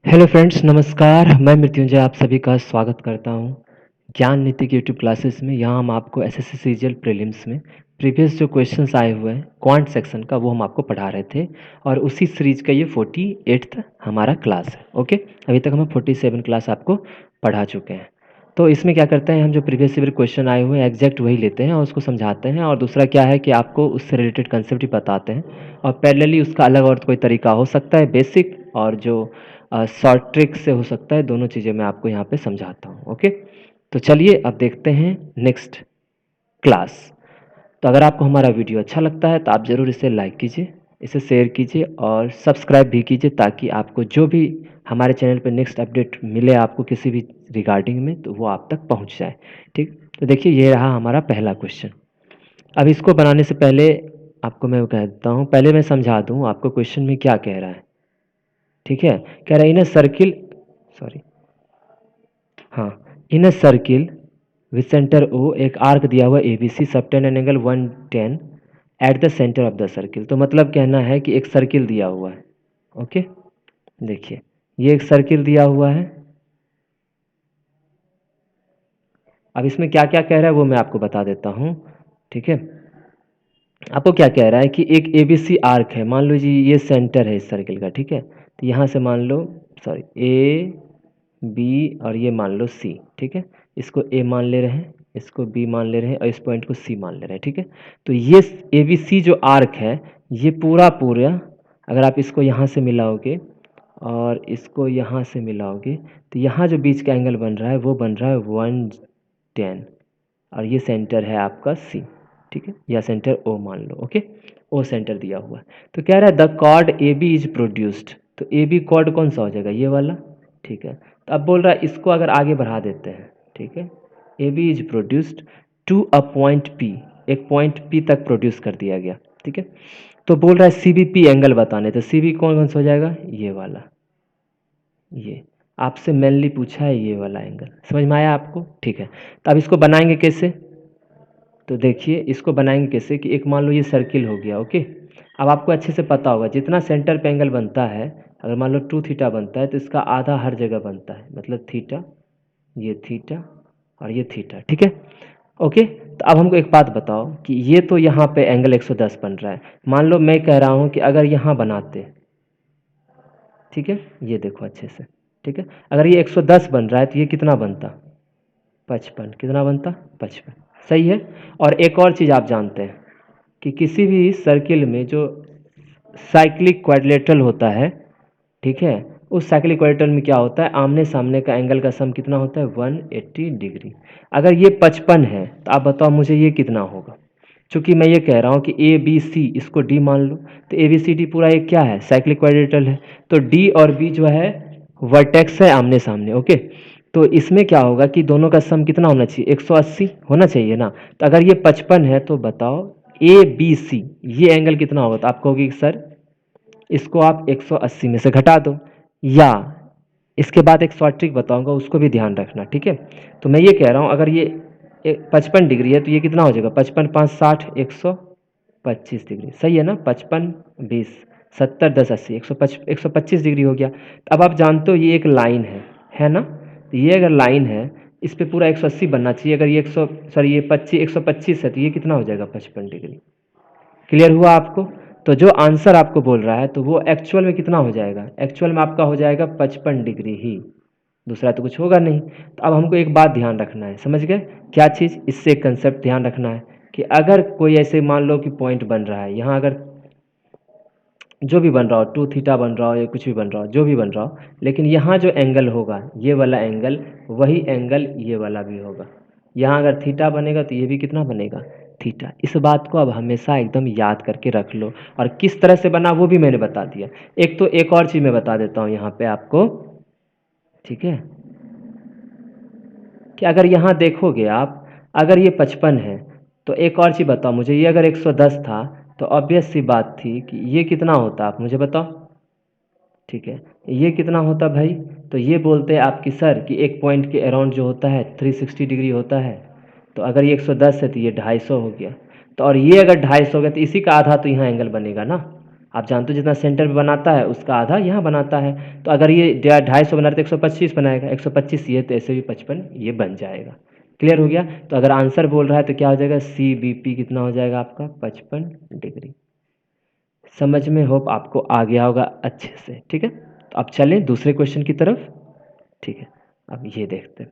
Hello friends, नमस्कार। मैं मृत्युंजय आप सभी का स्वागत करता हूं ज्ञान नीति की यूट्यूब क्लासेस में। यहां हम आपको एसएससी सीजीएल प्रीलिम्स में प्रीवियस जो क्वेश्चंस आए हुए हैं क्वांट सेक्शन का वो हम आपको पढ़ा रहे थे और उसी सीरीज का ये 48th हमारा क्लास है। ओके, अभी तक हम 47 क्लास आपको पढ़ा चुके हैं। तो इसमें क्या करते हैं, हम जो प्रीवियस ईयर क्वेश्चन आए हुए हैं एग्जैक्ट वही लेते हैं और उसको समझाते हैं, और दूसरा क्या है कि आपको उससे रिलेटेड कंसेप्ट भी बताते हैं, और पैरेलली उसका अलग और कोई तरीका हो सकता है बेसिक और जो शॉर्ट ट्रिक से हो सकता है। दोनों चीज़ें मैं आपको यहाँ पे समझाता हूँ। ओके, तो चलिए अब देखते हैं नेक्स्ट क्लास। तो अगर आपको हमारा वीडियो अच्छा लगता है तो आप ज़रूर इसे लाइक कीजिए, इसे शेयर कीजिए और सब्सक्राइब भी कीजिए, ताकि आपको जो भी हमारे चैनल पे नेक्स्ट अपडेट मिले आपको किसी भी रिगार्डिंग में, तो वो आप तक पहुंच जाए। ठीक, तो देखिए ये रहा हमारा पहला क्वेश्चन। अब इसको बनाने से पहले आपको मैं कहता हूँ, पहले मैं समझा दूँ आपको क्वेश्चन में क्या कह रहा है। ठीक है, कह रहा है इन अ सर्किल, सॉरी, हाँ, in a circle with centre O एक आर्क दिया हुआ A B C subtend an angle 110 at the centre of the circle. तो मतलब कहना है कि एक सर्किल दिया हुआ है। ओके, देखिए ये एक सर्किल दिया हुआ है। अब इसमें क्या क्या कह रहा है वो मैं आपको बता देता हूँ। ठीक है, आपको क्या कह रहा है कि एक ए बी सी आर्क है, मान लो जी ये सेंटर है इस सर्किल का। ठीक है, तो यहाँ से मान लो, सॉरी, ए बी और ये मान लो सी। ठीक है, इसको ए मान ले रहे हैं, इसको बी मान ले रहे हैं और इस पॉइंट को सी मान ले रहे हैं। ठीक है, तो ये ए बी सी जो आर्क है ये पूरा पूरा, अगर आप इसको यहाँ से मिलाओगे और इसको यहाँ से मिलाओगे तो यहाँ जो बीच का एंगल बन रहा है वो बन रहा है 110, और ये सेंटर है आपका सी। ठीक है, या सेंटर ओ मान लो। ओके, ओ सेंटर दिया हुआ है। तो कह रहा है the chord A B is produced. तो ए बी कॉर्ड कौन सा हो जाएगा, ये वाला। ठीक है, तो अब बोल रहा है इसको अगर आगे बढ़ा देते हैं। ठीक है, A B is produced to a point P, एक पॉइंट पी तक प्रोड्यूस कर दिया गया। ठीक है, तो बोल रहा है सी बी पी एंगल बताने, तो सी बी कौन कौन सा हो जाएगा, ये वाला। ये आपसे मेनली पूछा है ये वाला एंगल, समझ में आया आपको। ठीक है, तो अब इसको बनाएंगे कैसे, तो देखिए इसको बनाएंगे कैसे कि एक मान लो ये सर्किल हो गया। ओके, अब आपको अच्छे से पता होगा जितना सेंटर पे एंगल बनता है, अगर मान लो 2 थीटा बनता है तो इसका आधा हर जगह बनता है, मतलब थीटा और ये थीटा। ठीक है, ओके, तो अब हमको एक बात बताओ कि ये तो यहाँ पे एंगल 110 बन रहा है। मान लो मैं कह रहा हूँ कि अगर यहाँ बनाते, ठीक है, ये देखो अच्छे से। ठीक है, अगर ये 110 बन रहा है तो ये कितना बनता, 55। कितना बनता, 55। सही है। और एक और चीज़ आप जानते हैं कि किसी भी सर्किल में जो साइक्लिक क्वाड्रिलेटरल होता है, ठीक है, उस साइक्लिक क्वाड्रिलेटरल में क्या होता है, आमने सामने का एंगल का सम कितना होता है, 180 डिग्री। अगर ये 55 है तो आप बताओ मुझे ये कितना होगा। चूंकि मैं ये कह रहा हूँ कि ए बी सी, इसको डी मान लो, तो ए बी सी डी पूरा एक क्या है, साइक्लिक क्वाड्रिलेटरल है। तो डी और बी जो है वर्टेक्स है आमने सामने। ओके, तो इसमें क्या होगा कि दोनों का सम कितना होना चाहिए, 180 होना चाहिए ना। तो अगर ये 55 है तो बताओ ए बी सी ये एंगल कितना होगा, तो आप कहोगे कि सर इसको आप 180 में से घटा दो, या इसके बाद एक शॉर्ट ट्रिक बताऊंगा उसको भी ध्यान रखना। ठीक है, तो मैं ये कह रहा हूँ अगर ये 55 डिग्री है तो ये कितना हो जाएगा, 55 5 60 125 डिग्री। सही है ना, 55 20 70 10 80 125 डिग्री हो गया। तो अब आप जानते हो ये एक लाइन है ना। तो ये अगर लाइन है इस पे पूरा 180 बनना चाहिए। अगर ये 100, सॉरी, ये 125 है तो ये कितना हो जाएगा, 55 डिग्री। क्लियर हुआ आपको। तो जो आंसर आपको बोल रहा है तो वो एक्चुअल में कितना हो जाएगा, एक्चुअल में आपका हो जाएगा 55 डिग्री ही, दूसरा तो कुछ होगा नहीं। तो अब हमको एक बात ध्यान रखना है, समझ गए क्या चीज़, इससे एक कंसेप्ट ध्यान रखना है कि अगर कोई ऐसे मान लो कि पॉइंट बन रहा है यहाँ, अगर जो भी बन रहा हो, 2 थीटा बन रहा हो या कुछ भी बन रहा हो, जो भी बन रहा हो, लेकिन यहाँ जो एंगल होगा ये वाला एंगल, वही एंगल ये वाला भी होगा। यहाँ अगर थीटा बनेगा तो ये भी कितना बनेगा, थीटा। इस बात को अब हमेशा एकदम याद करके रख लो, और किस तरह से बना वो भी मैंने बता दिया। एक तो एक और चीज़ मैं बता देता हूँ यहाँ पे आपको। ठीक है, कि अगर यहाँ देखोगे आप, अगर ये 55 है तो एक और चीज़ बताओ मुझे, ये अगर 110 था तो ऑब्वियस सी बात थी कि ये कितना होता, आप मुझे बताओ। ठीक है, ये कितना होता भाई, तो ये बोलते हैं आपकी सर कि एक पॉइंट के अराउंड जो होता है 360 डिग्री होता है। तो अगर ये 110 है तो ये 250 हो गया। तो और ये अगर 250 हो गया तो इसी का आधा तो यहाँ एंगल बनेगा ना। आप जानते हो जितना सेंटर में बनाता है उसका आधा यहाँ बनाता है। तो अगर ये 250 बना रहे तो 125 बनाएगा, 125 ये तो ऐसे भी 55 ये बन जाएगा। क्लियर हो गया। तो अगर आंसर बोल रहा है तो क्या हो जाएगा, CBP कितना हो जाएगा आपका 55 डिग्री। समझ में होप आपको आ गया होगा अच्छे से। ठीक है, तो अब चलें दूसरे क्वेश्चन की तरफ। ठीक है, अब ये देखते हैं।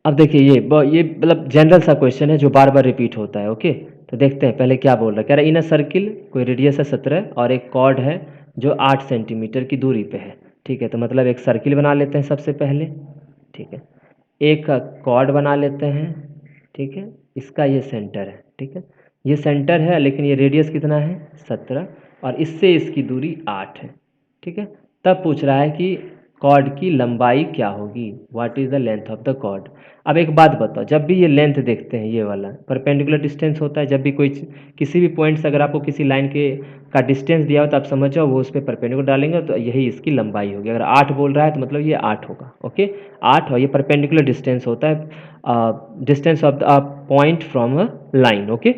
अब देखिए ये मतलब जनरल सा क्वेश्चन है जो बार बार रिपीट होता है। ओके, तो देखते हैं पहले क्या बोल रहा है। कह रहा है इन अ सर्किल कोई रेडियस है 17 और एक कॉर्ड है जो 8 सेंटीमीटर की दूरी पे है। ठीक है, तो मतलब एक सर्किल बना लेते हैं सबसे पहले। ठीक है, एक कॉर्ड बना लेते हैं। ठीक है, इसका ये सेंटर है। ठीक है, ये सेंटर है लेकिन ये रेडियस कितना है 17 और इससे इसकी दूरी 8 है। ठीक है, तब पूछ रहा है कि कॉर्ड की लंबाई क्या होगी, what is the length of the chord. अब एक बात बताओ, जब भी ये लेंथ देखते हैं ये वाला परपेंडिकुलर डिस्टेंस होता है। जब भी कोई किसी भी पॉइंट से अगर आपको किसी लाइन के का डिस्टेंस दिया हो तो आप समझ जाओ वो उस पर परपेंडिकुलर डालेंगे तो यही इसकी लंबाई होगी। अगर 8 बोल रहा है तो मतलब ये 8 होगा। ओके, 8 और ये परपेंडिकुलर डिस्टेंस होता है, distance of the point from a line. Okay,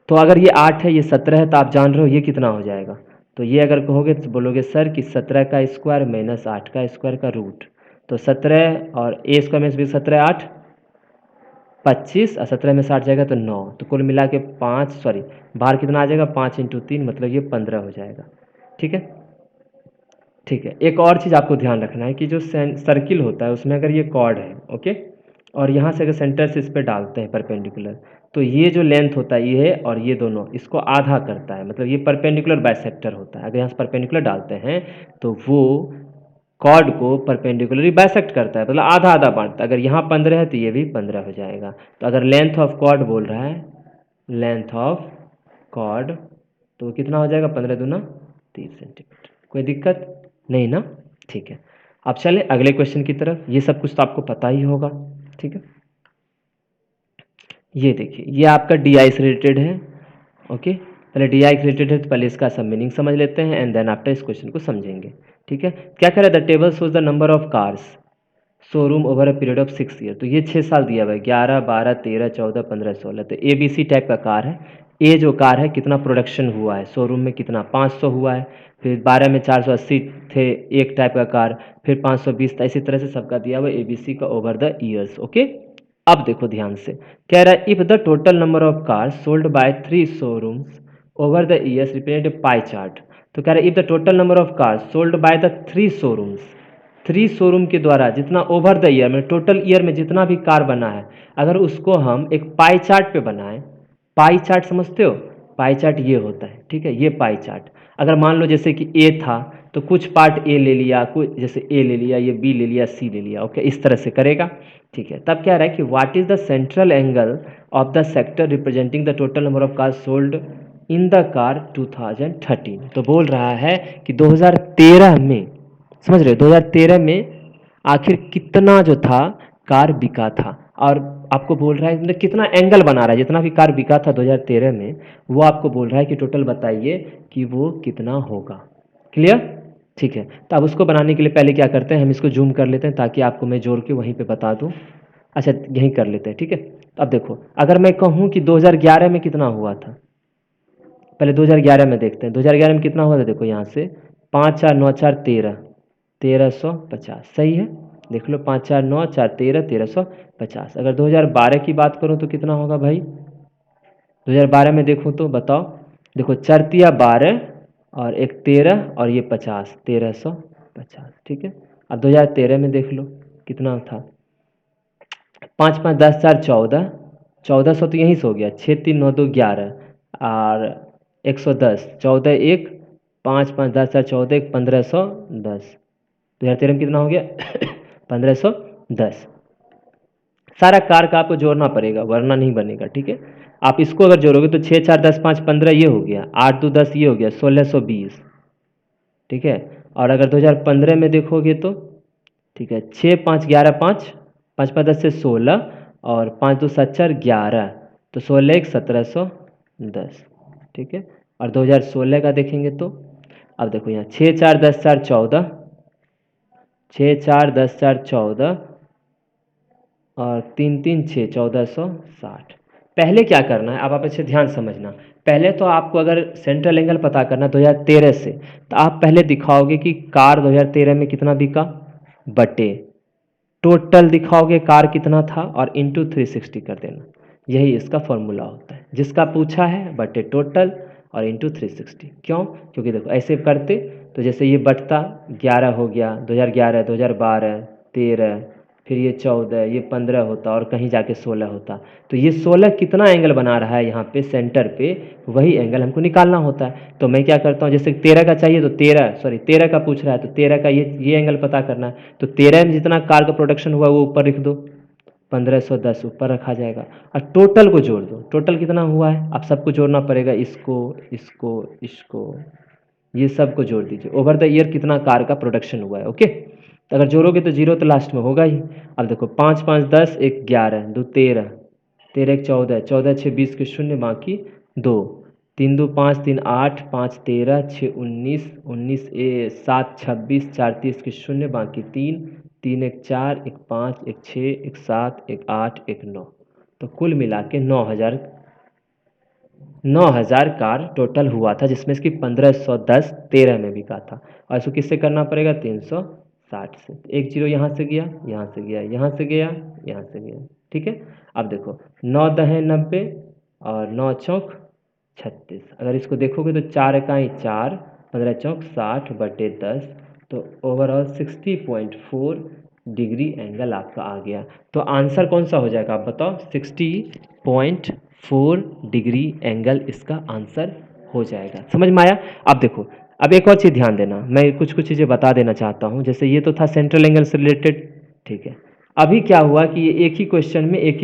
तो अगर ये 8 है ये 17 है तो आप जान रहे हो ये कितना हो जाएगा। तो ये अगर कहोगे तो बोलोगे सर कि 17 का स्क्वायर माइनस 8 का स्क्वायर का रूट। तो 17 और ए स्क्वायर में भी 17 8 25 और 17 में 60 जाएगा तो 9। तो कुल मिला के 5 सॉरी बाहर कितना आ जाएगा 5 × 3 मतलब ये 15 हो जाएगा। ठीक है, ठीक है। एक और चीज़ आपको ध्यान रखना है कि जो सर्किल होता है उसमें अगर ये कॉर्ड है, ओके, और यहाँ से अगर सेंटर से इस पर डालते हैं परपेंडिकुलर तो ये जो लेंथ होता है ये और ये दोनों इसको आधा करता है। मतलब ये परपेंडिकुलर बाइसेक्टर होता है। अगर यहाँ से परपेंडिकुलर डालते हैं तो वो कॉर्ड को परपेंडिकुलरली बाइसेक्ट करता है, मतलब आधा आधा बांटता है। अगर यहाँ 15 है तो ये भी 15 हो जाएगा। तो अगर लेंथ ऑफ कॉर्ड बोल रहा है, लेंथ ऑफ कॉर्ड, तो कितना हो जाएगा 15 दूना 30 सेंटीमीटर। कोई दिक्कत नहीं ना। ठीक है, अब चले अगले क्वेश्चन की तरफ। ये सब कुछ तो आपको पता ही होगा। ठीक है, ये देखिए ये आपका DI से रिलेटेड है। ओके, पहले DI से रिलेटेड है तो पहले इसका सब मीनिंग समझ लेते हैं एंड देन आफ्टर इस क्वेश्चन को समझेंगे। ठीक है, क्या कह रहा है the table shows the number of cars showroom over a period of 6 year. तो ये 6 साल दिया हुआ है, 11 12 13 14 15 16। तो ABC टाइप का कार है। ए जो कार है कितना प्रोडक्शन हुआ है शोरूम में, कितना 500 हुआ है। फिर 12 में 480 थे एक टाइप का कार, फिर 520 था। इसी तरह से सबका दिया हुआ ABC का ओवर द ईयर्स। ओके, अब देखो ध्यान से, कह रहा है if the total number of car sold bye 3 showrooms over the years represent a pie chart. तो कह रहा है if the total number of car sold by the 3 showrooms, 3 showroom के द्वारा जितना ओवर द ईयर में टोटल ईयर में जितना भी कार बना है, अगर उसको हम एक पाई चार्ट पे बनाएं। पाई चार्ट समझते हो, पाई चार्ट ये होता है। ठीक है, ये पाई चार्ट अगर मान लो जैसे कि ए था तो कुछ पार्ट ए ले लिया, कुछ जैसे ए ले लिया, ये बी ले लिया, सी ले लिया। ओके, इस तरह से करेगा। ठीक है, तब क्या रहा है कि what is the central angle of the sector representing the total number of car sold in the car 2013। तो बोल रहा है कि 2013 में, समझ रहे हो 2013 में आखिर कितना जो था कार बिका था। और आपको बोल रहा है मतलब कितना एंगल बना रहा है, जितना भी कार बिका था 2013 में वो आपको बोल रहा है कि टोटल बताइए कि वो कितना होगा। क्लियर। ठीक है, तो अब उसको बनाने के लिए पहले क्या करते हैं, हम इसको जूम कर लेते हैं ताकि आपको मैं जोड़ के वहीं पे बता दूं। अच्छा यहीं कर लेते हैं। ठीक है, तो अब देखो अगर मैं कहूँ कि 2011 में कितना हुआ था, पहले 2011 में देखते हैं। 2011 में कितना हुआ था, देखो यहाँ से 5 4 9 4 13, 1350 सही है। देख लो 5 4 9 4 13 1350। अगर 2012 की बात करूँ तो कितना होगा भाई, 2012 में देखो तो बताओ, देखो 4 तिया 12 और एक 13 और ये 50, 1350। ठीक है, अब 2013 में देख लो कितना था, 5 5 10 4 14, 1400 तो यहीं से हो गया, 6 3 9 2 11 और 110, 14 1 5 5 10 4 14 1 1510। 2013 में कितना हो गया 1510। सारा कार का आपको जोड़ना पड़ेगा वरना नहीं बनेगा। ठीक है, आप इसको अगर जोड़ोगे तो 6 4 10 5 15 ये हो गया, 8 2 10 ये हो गया, 1620। ठीक है, और अगर 2015 में देखोगे तो ठीक है 6 5 11 5 5 5 10 से 16 और 5 2 7 4 11, तो 16 1 1710। ठीक है, और 2016 का देखेंगे तो अब देखो यहाँ 6 4 10 4 14, 6 4 10 4 14 और 3 3 6 1460। पहले क्या करना है अब आप अच्छे ध्यान समझना, पहले तो आपको अगर सेंट्रल एंगल पता करना 2013 से, तो आप पहले दिखाओगे कि कार 2013 में कितना बिका बटे टोटल दिखाओगे कार कितना था और इंटू 360 कर देना। यही इसका फॉर्मूला होता है, जिसका पूछा है बटे टोटल और इंटू 360। क्यों? क्योंकि देखो ऐसे करते तो जैसे ये बटता 11 हो गया, 2011, 2012, 13, फिर ये 14, ये 15 होता और कहीं जाके 16 होता। तो ये 16 कितना एंगल बना रहा है यहाँ पे सेंटर पे, वही एंगल हमको निकालना होता है। तो मैं क्या करता हूँ, जैसे 13 का चाहिए तो 13 का पूछ रहा है तो 13 का ये एंगल पता करना है। तो 13 में जितना कार का प्रोडक्शन हुआ वो ऊपर लिख दो, 1510 ऊपर रखा जाएगा और टोटल को जोड़ दो। टोटल कितना हुआ है, आप सबको जोड़ना पड़ेगा, इसको इसको इसको, ये सब को जोड़ दीजिए। ओवर द ईयर कितना कार का प्रोडक्शन हुआ है। ओके, तो अगर जोड़ोगे तो जीरो तो लास्ट में होगा ही। अब देखो 5 5 10 1 11 2 13, 13 1 14, 14 6 20 के शून्य बाकी 2, 3 2 5 3 8, 5 13, 6 19, 19 7 26, 4 30 के शून्य बाकी 3, 3 1 4, 1 5, 1 6, 1 7, 1 8, 1 9। तो कुल मिला के 9,000 कार टोटल हुआ था, जिसमें इसकी 1510 13 में बिका था। और इसको किससे करना पड़ेगा, 360 से। एक जीरो यहाँ से गया, यहाँ से गया, यहाँ से गया, यहाँ से गया। ठीक है, अब देखो 9 दहें 90 और 9 चौक 36। अगर इसको देखोगे तो 4 इकाई 4, 15 चौक 60 बटे 10, तो ओवरऑल 60.4 डिग्री एंगल आपका आ गया। तो आंसर कौन सा हो जाएगा आप बताओ, 60.4 डिग्री एंगल इसका आंसर हो जाएगा। समझ में आया? अब देखो, अब एक और चीज़ ध्यान देना, मैं कुछ कुछ चीज़ें बता देना चाहता हूँ। जैसे ये तो था सेंट्रल एंगल से रिलेटेड, ठीक है। अभी क्या हुआ कि ये एक ही क्वेश्चन में एक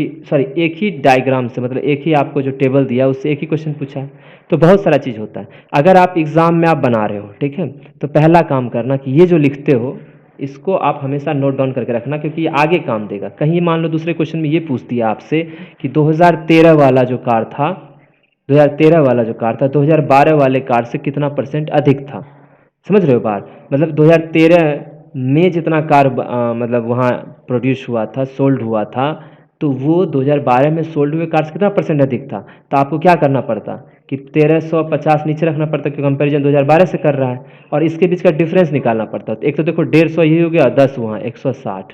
ही डायग्राम से, मतलब एक ही आपको जो टेबल दिया उससे एक ही क्वेश्चन पूछा है। तो बहुत सारा चीज़ होता है। अगर आप एग्ज़ाम में आप बना रहे हो, ठीक है, तो पहला काम करना कि ये जो लिखते हो इसको आप हमेशा नोट डाउन करके रखना, क्योंकि ये आगे काम देगा। कहीं मान लो दूसरे क्वेश्चन में ये पूछ दिया आपसे कि 2013 वाला जो कार था, 2013 वाला जो कार था 2012 वाले कार से कितना परसेंट अधिक था। समझ रहे हो बात? मतलब 2013 में जितना कार मतलब वहाँ प्रोड्यूस हुआ था, सोल्ड हुआ था, तो वो 2012 में सोल्ड हुए कार से कितना परसेंट अधिक था। तो आपको क्या करना पड़ता कि 1350 नीचे रखना पड़ता, क्योंकि कंपेरिजन 2012 से कर रहा है, और इसके बीच का डिफरेंस निकालना पड़ता। तो एक तो देखो 150 ये हो गया, 10 वहाँ 160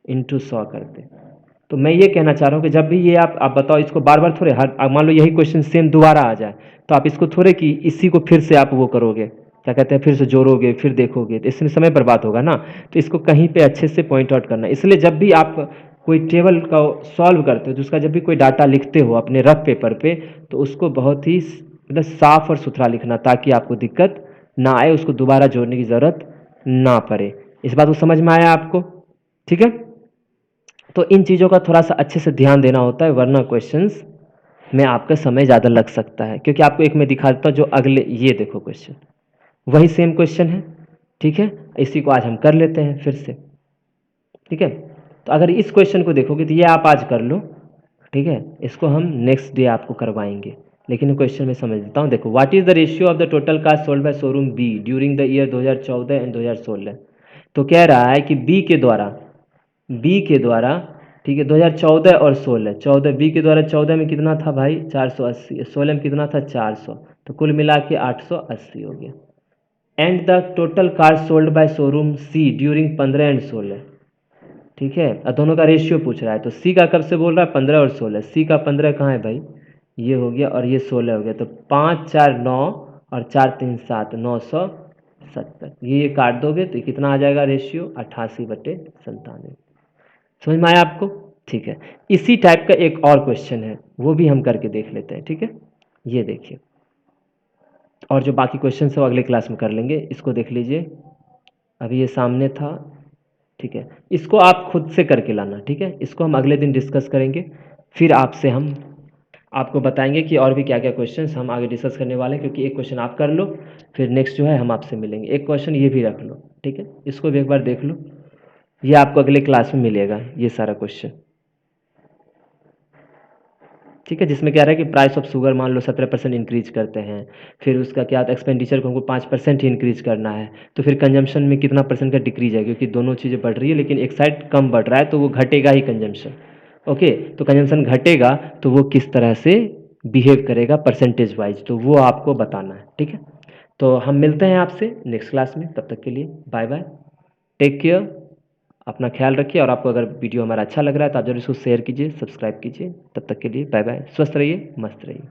इंटू 100 करते। तो मैं ये कहना चाह रहा हूँ कि जब भी ये आप बताओ, इसको बार बार थोड़े हर, मान लो यही क्वेश्चन सेम दोबारा आ जाए, तो आप इसको थोड़े कि इसी को फिर से आप वो करोगे, क्या कहते हैं, फिर से जोड़ोगे फिर देखोगे, तो इसमें समय बर्बाद होगा ना। तो इसको कहीं पे अच्छे से पॉइंट आउट करना। इसलिए जब भी आप कोई टेबल का सॉल्व करते हो, जिसका जब भी कोई डाटा लिखते हो अपने रफ पेपर पे, तो उसको बहुत ही मतलब साफ और सुथरा लिखना, ताकि आपको दिक्कत ना आए, उसको दोबारा जोड़ने की ज़रूरत ना पड़े। इस बात को समझ में आया आपको? ठीक है, तो इन चीज़ों का थोड़ा सा अच्छे से ध्यान देना होता है, वरना क्वेश्चंस में आपका समय ज़्यादा लग सकता है। क्योंकि आपको एक मैं दिखा देता हूँ, जो अगले, ये देखो क्वेश्चन, वही सेम क्वेश्चन है, ठीक है। इसी को आज हम कर लेते हैं फिर से, ठीक है। तो अगर इस क्वेश्चन को देखोगे तो ये आप आज कर लो, ठीक है, इसको हम नेक्स्ट डे आपको करवाएंगे। लेकिन क्वेश्चन में समझ लेता हूँ। देखो, what is the ratio of the total car sold by showroom B during the year 2014 and 2016। तो कह रहा है कि बी के द्वारा, ठीक है, 2014 और 16, 14 बी के द्वारा 14 में कितना था भाई 480, 16 में कितना था 400, तो कुल मिला के 880 हो गया। And the total car sold by showroom C during 15 and 16, ठीक है। और दोनों का रेशियो पूछ रहा है, तो सी का कब से बोल रहा है 15 और 16, सी का 15 कहाँ है भाई, ये हो गया, और ये 16 हो गया। तो 5 4 9 और 4 3 7, 970। ये काट दोगे तो कितना आ जाएगा रेशियो, 88/97। समझ में आया आपको? ठीक है। इसी टाइप का एक और क्वेश्चन है, वो भी हम करके देख लेते हैं, ठीक है। ये देखिए, और जो बाकी क्वेश्चन है वो अगले क्लास में कर लेंगे। इसको देख लीजिए, अभी ये सामने था, ठीक है। इसको आप खुद से करके लाना, ठीक है। इसको हम अगले दिन डिस्कस करेंगे, फिर आपसे हम आपको बताएंगे कि और भी क्या क्या क्वेश्चंस हम आगे डिस्कस करने वाले हैं। क्योंकि एक क्वेश्चन आप कर लो, फिर नेक्स्ट जो है हम आपसे मिलेंगे। एक क्वेश्चन ये भी रख लो, ठीक है, इसको भी एक बार देख लो, ये आपको अगले क्लास में मिलेगा ये सारा क्वेश्चन, ठीक है। जिसमें क्या रहा है कि प्राइस ऑफ शुगर मान लो 17% इंक्रीज करते हैं, फिर उसका क्या आता है, एक्सपेंडिचर को हमको 5% ही इंक्रीज करना है, तो फिर कंजम्पशन में कितना परसेंट का डिक्रीज है, क्योंकि दोनों चीज़ें बढ़ रही है लेकिन एक साइड कम बढ़ रहा है, तो वो घटेगा ही कंजम्पशन। ओके, तो कंजम्पशन घटेगा तो वो किस तरह से बिहेव करेगा परसेंटेज वाइज, तो वो आपको बताना है, ठीक है। तो हम मिलते हैं आपसे नेक्स्ट क्लास में, तब तक के लिए बाय बाय, टेक केयर, अपना ख्याल रखिए। और आपको अगर वीडियो हमारा अच्छा लग रहा है तो आप जरूर इसको शेयर कीजिए, सब्सक्राइब कीजिए। तब तक के लिए बाय बाय, स्वस्थ रहिए, मस्त रहिए।